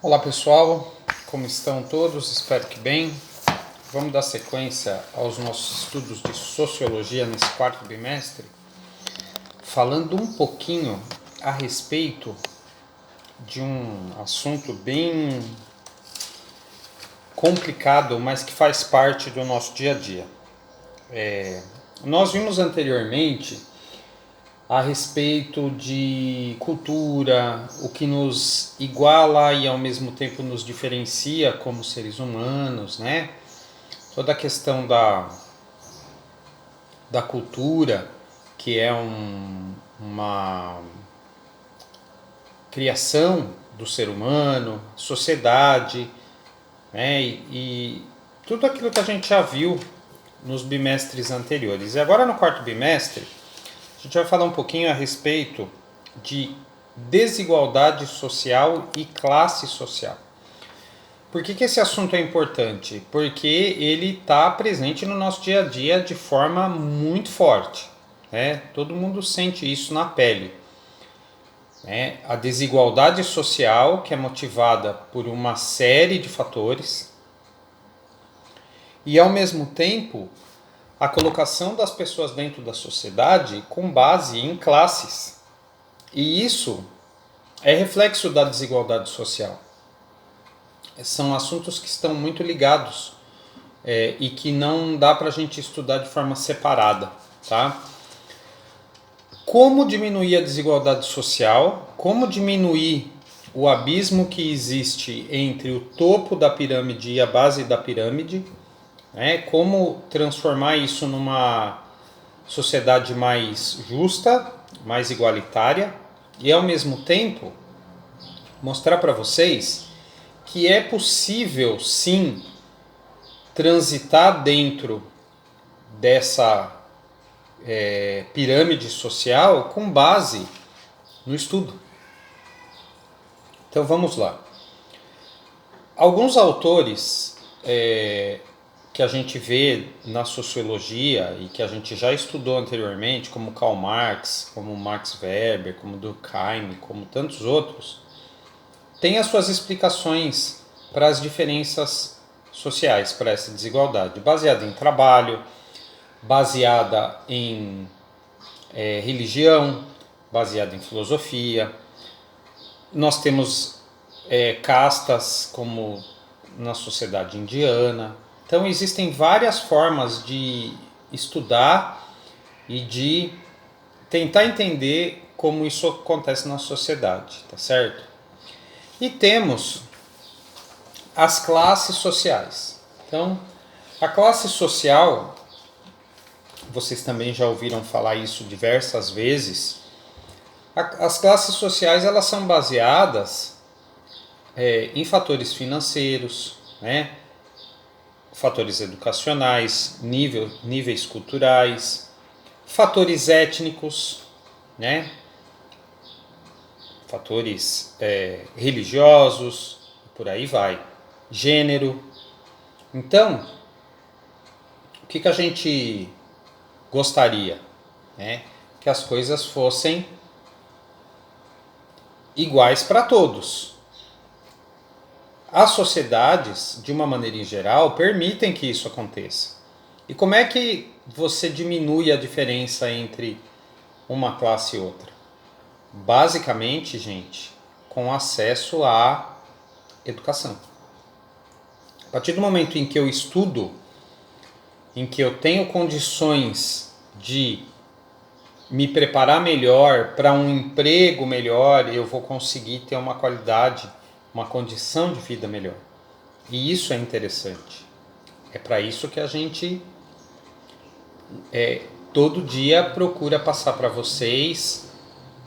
Olá pessoal, como estão todos? Espero que bem. Vamos dar sequência aos nossos estudos de Sociologia nesse quarto bimestre, falando um pouquinho a respeito de um assunto bem complicado, mas que faz parte do nosso dia a dia. Nós vimos anteriormente a respeito de cultura, o que nos iguala e ao mesmo tempo nos diferencia como seres humanos, né? Toda a questão da cultura, que é uma criação do ser humano, sociedade, né? E tudo aquilo que a gente já viu nos bimestres anteriores. E agora no quarto bimestre, a gente vai falar um pouquinho a respeito de desigualdade social e classe social. Por que esse assunto é importante? Porque ele está presente no nosso dia a dia de forma muito forte, né? Todo mundo sente isso na pele, né? A desigualdade social, que é motivada por uma série de fatores, e ao mesmo tempo a colocação das pessoas dentro da sociedade com base em classes. E isso é reflexo da desigualdade social. São assuntos que estão muito ligados e que não dá para a gente estudar de forma separada, tá? Como diminuir a desigualdade social? Como diminuir o abismo que existe entre o topo da pirâmide e a base da pirâmide? Né? Como transformar isso numa sociedade mais justa, mais igualitária e ao mesmo tempo mostrar para vocês que é possível sim transitar dentro dessa pirâmide social com base no estudo. Então vamos lá. Alguns autores que a gente vê na sociologia e que a gente já estudou anteriormente, como Karl Marx, como Max Weber, como Durkheim, como tantos outros, têm as suas explicações para as diferenças sociais, para essa desigualdade, baseada em trabalho, baseada em religião, baseada em filosofia. Nós temos castas como na sociedade indiana. Então existem várias formas de estudar e de tentar entender como isso acontece na sociedade, tá certo? E temos as classes sociais. Então, a classe social, vocês também já ouviram falar isso diversas vezes. As classes sociais, elas são baseadas em fatores financeiros, né? Fatores educacionais, níveis culturais, fatores étnicos, né? Fatores religiosos, por aí vai, gênero. Então, o que a gente gostaria? Né? Que as coisas fossem iguais para todos. As sociedades, de uma maneira em geral, permitem que isso aconteça. E como é que você diminui a diferença entre uma classe e outra? Basicamente, gente, com acesso à educação. A partir do momento em que eu estudo, em que eu tenho condições de me preparar melhor para um emprego melhor, eu vou conseguir ter uma qualidade, uma condição de vida melhor. E isso é interessante. É para isso que a gente todo dia procura passar para vocês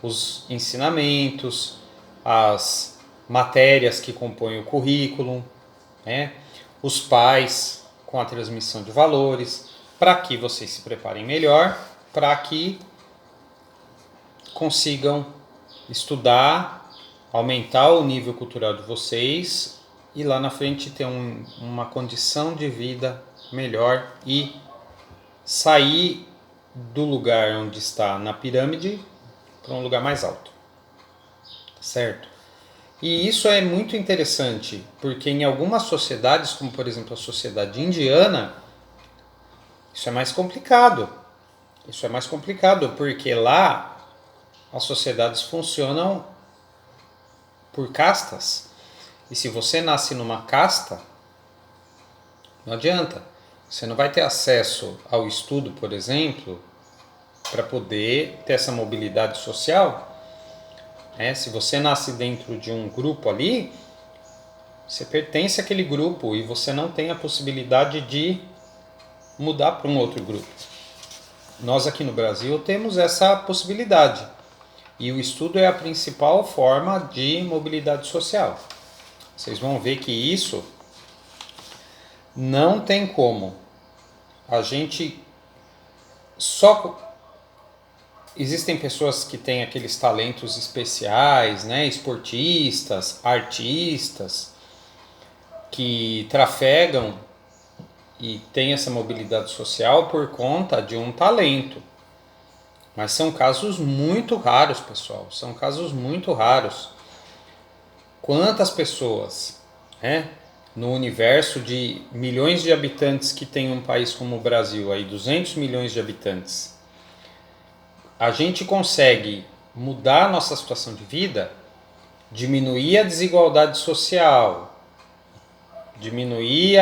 os ensinamentos, as matérias que compõem o currículo, né? Os pais com a transmissão de valores, para que vocês se preparem melhor, para que consigam estudar, aumentar o nível cultural de vocês e lá na frente ter uma condição de vida melhor e sair do lugar onde está na pirâmide para um lugar mais alto, certo? E isso é muito interessante, porque em algumas sociedades, como por exemplo a sociedade indiana, isso é mais complicado. Isso é mais complicado, porque lá as sociedades funcionam por castas. E se você nasce numa casta, não adianta. Você não vai ter acesso ao estudo, por exemplo, para poder ter essa mobilidade social. Se você nasce dentro de um grupo ali, você pertence àquele grupo e você não tem a possibilidade de mudar para um outro grupo. Nós aqui no Brasil temos essa possibilidade. E o estudo é a principal forma de mobilidade social. Vocês vão ver que isso não tem como. A gente só... Existem pessoas que têm aqueles talentos especiais, né? Esportistas, artistas, que trafegam e têm essa mobilidade social por conta de um talento. Mas são casos muito raros, pessoal. São casos muito raros. Quantas pessoas, no universo de milhões de habitantes que tem um país como o Brasil, aí 200 milhões de habitantes, a gente consegue mudar a nossa situação de vida, diminuir a desigualdade social, diminuir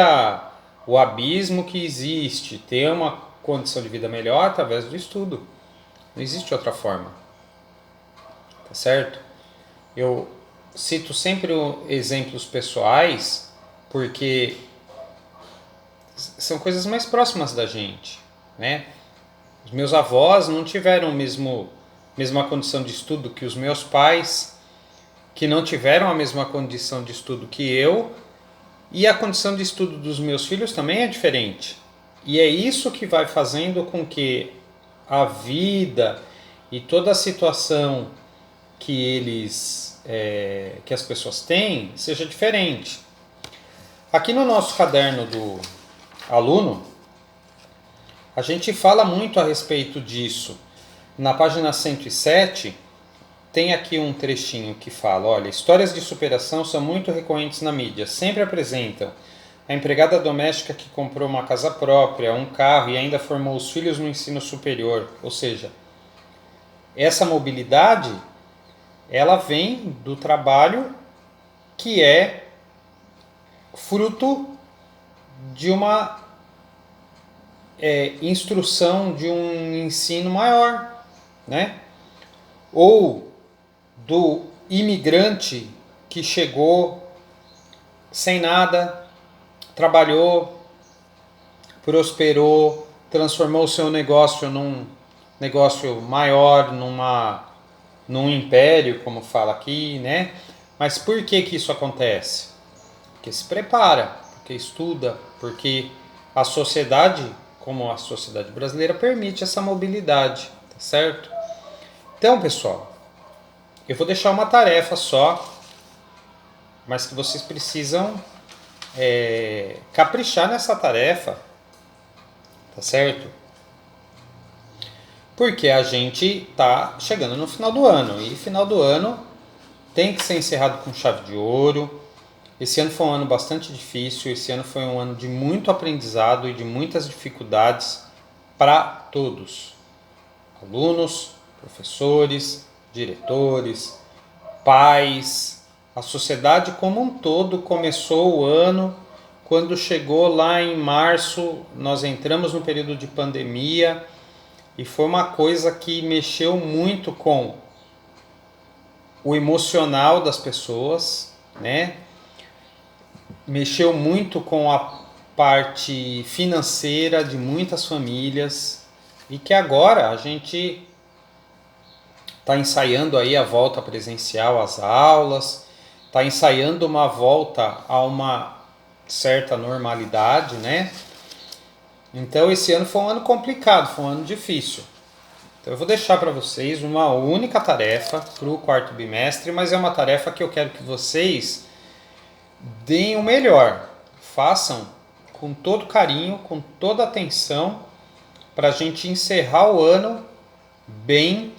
o abismo que existe, ter uma condição de vida melhor através do estudo. Não existe outra forma. Tá certo? Eu cito sempre exemplos pessoais, porque são coisas mais próximas da gente, né? Os meus avós não tiveram mesma condição de estudo que os meus pais, que não tiveram a mesma condição de estudo que eu, e a condição de estudo dos meus filhos também é diferente. E é isso que vai fazendo com que a vida e toda a situação que as pessoas têm seja diferente. Aqui no nosso caderno do aluno, a gente fala muito a respeito disso. Na página 107, tem aqui um trechinho que fala, olha, histórias de superação são muito recorrentes na mídia, sempre apresentam a empregada doméstica que comprou uma casa própria, um carro e ainda formou os filhos no ensino superior. Ou seja, essa mobilidade, ela vem do trabalho que é fruto de uma instrução, de um ensino maior, né? Ou do imigrante que chegou sem nada, trabalhou, prosperou, transformou o seu negócio num negócio maior, num império, como fala aqui, né? Mas por que isso acontece? Porque se prepara, porque estuda, porque a sociedade, como a sociedade brasileira, permite essa mobilidade, tá certo? Então, pessoal, eu vou deixar uma tarefa só, mas que vocês precisam caprichar nessa tarefa, tá certo? Porque a gente tá chegando no final do ano, e final do ano tem que ser encerrado com chave de ouro. Esse ano foi um ano bastante difícil, esse ano foi um ano de muito aprendizado e de muitas dificuldades para todos. Alunos, professores, diretores, pais, a sociedade como um todo começou o ano. Quando chegou lá em março, nós entramos no período de pandemia e foi uma coisa que mexeu muito com o emocional das pessoas, né? Mexeu muito com a parte financeira de muitas famílias e que agora a gente está ensaiando aí a volta presencial às aulas, está ensaiando uma volta a uma certa normalidade, né? Então esse ano foi um ano complicado, foi um ano difícil. Então eu vou deixar para vocês uma única tarefa para o quarto bimestre, mas é uma tarefa que eu quero que vocês deem o melhor, façam com todo carinho, com toda atenção, para a gente encerrar o ano bem,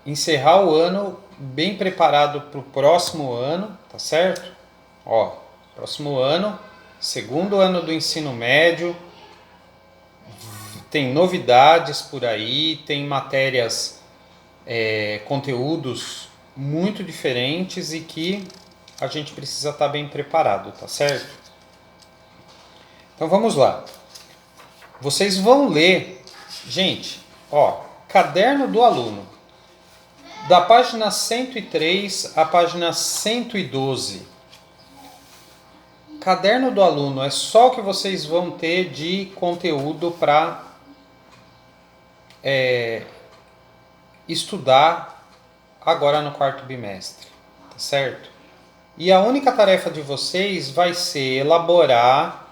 encerrar o ano bem preparado para o próximo ano, tá certo? Ó, próximo ano, segundo ano do ensino médio, tem novidades por aí, tem matérias, conteúdos muito diferentes e que a gente precisa estar bem preparado, tá certo? Então vamos lá. Vocês vão ler, gente, ó, Caderno do Aluno, da página 103 à página 112. Caderno do Aluno é só o que vocês vão ter de conteúdo para estudar agora no quarto bimestre, tá certo? E a única tarefa de vocês vai ser elaborar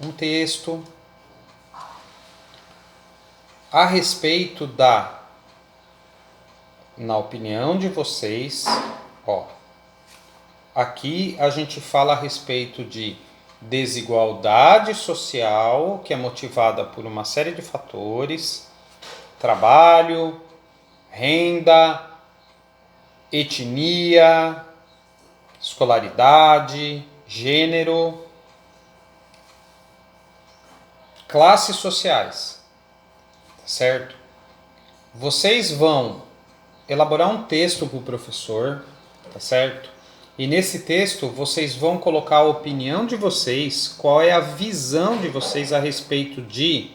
um texto a respeito da, na opinião de vocês, ó, aqui a gente fala a respeito de desigualdade social, que é motivada por uma série de fatores, trabalho, renda, etnia, escolaridade, gênero, classes sociais, certo? Vocês vão elaborar um texto para o professor, tá certo? E nesse texto vocês vão colocar a opinião de vocês, qual é a visão de vocês a respeito de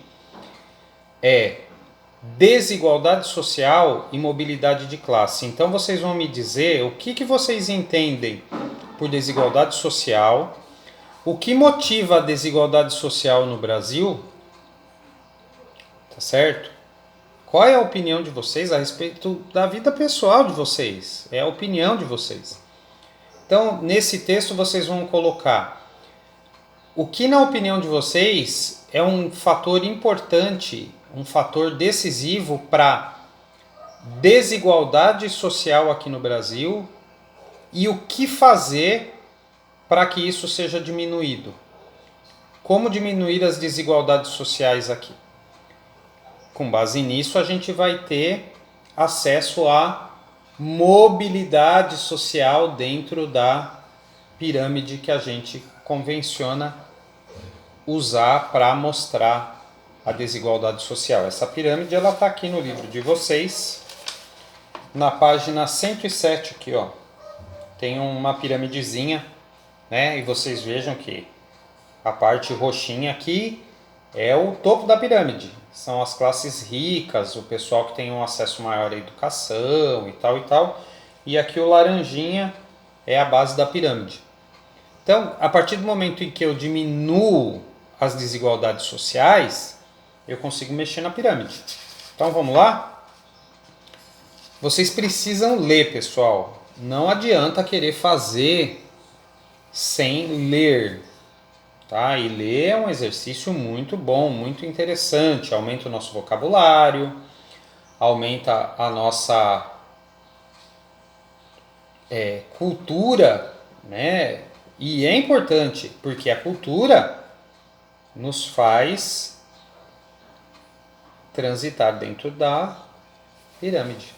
desigualdade social e mobilidade de classe. Então vocês vão me dizer o que vocês entendem por desigualdade social, o que motiva a desigualdade social no Brasil, tá certo? Qual é a opinião de vocês a respeito da vida pessoal de vocês? É a opinião de vocês. Então, nesse texto vocês vão colocar o que, na opinião de vocês, é um fator importante, um fator decisivo para desigualdade social aqui no Brasil e o que fazer para que isso seja diminuído. Como diminuir as desigualdades sociais aqui? Com base nisso, a gente vai ter acesso à mobilidade social dentro da pirâmide que a gente convenciona usar para mostrar a desigualdade social. Essa pirâmide ela está aqui no livro de vocês, na página 107 aqui, ó. Tem uma piramidezinha, né? E vocês vejam que a parte roxinha aqui é o topo da pirâmide. São as classes ricas, o pessoal que tem um acesso maior à educação e tal e tal. E aqui o laranjinha é a base da pirâmide. Então, a partir do momento em que eu diminuo as desigualdades sociais, eu consigo mexer na pirâmide. Então, vamos lá? Vocês precisam ler, pessoal. Não adianta querer fazer sem ler. Tá? E ler é um exercício muito bom, muito interessante. Aumenta o nosso vocabulário, aumenta a nossa cultura, né? E é importante, porque a cultura nos faz transitar dentro da pirâmide.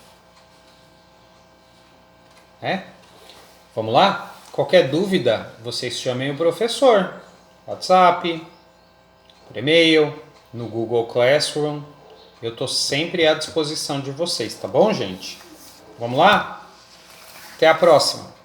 Vamos lá? Qualquer dúvida, vocês chamem o professor. WhatsApp, por e-mail, no Google Classroom. Eu estou sempre à disposição de vocês, tá bom, gente? Vamos lá? Até a próxima!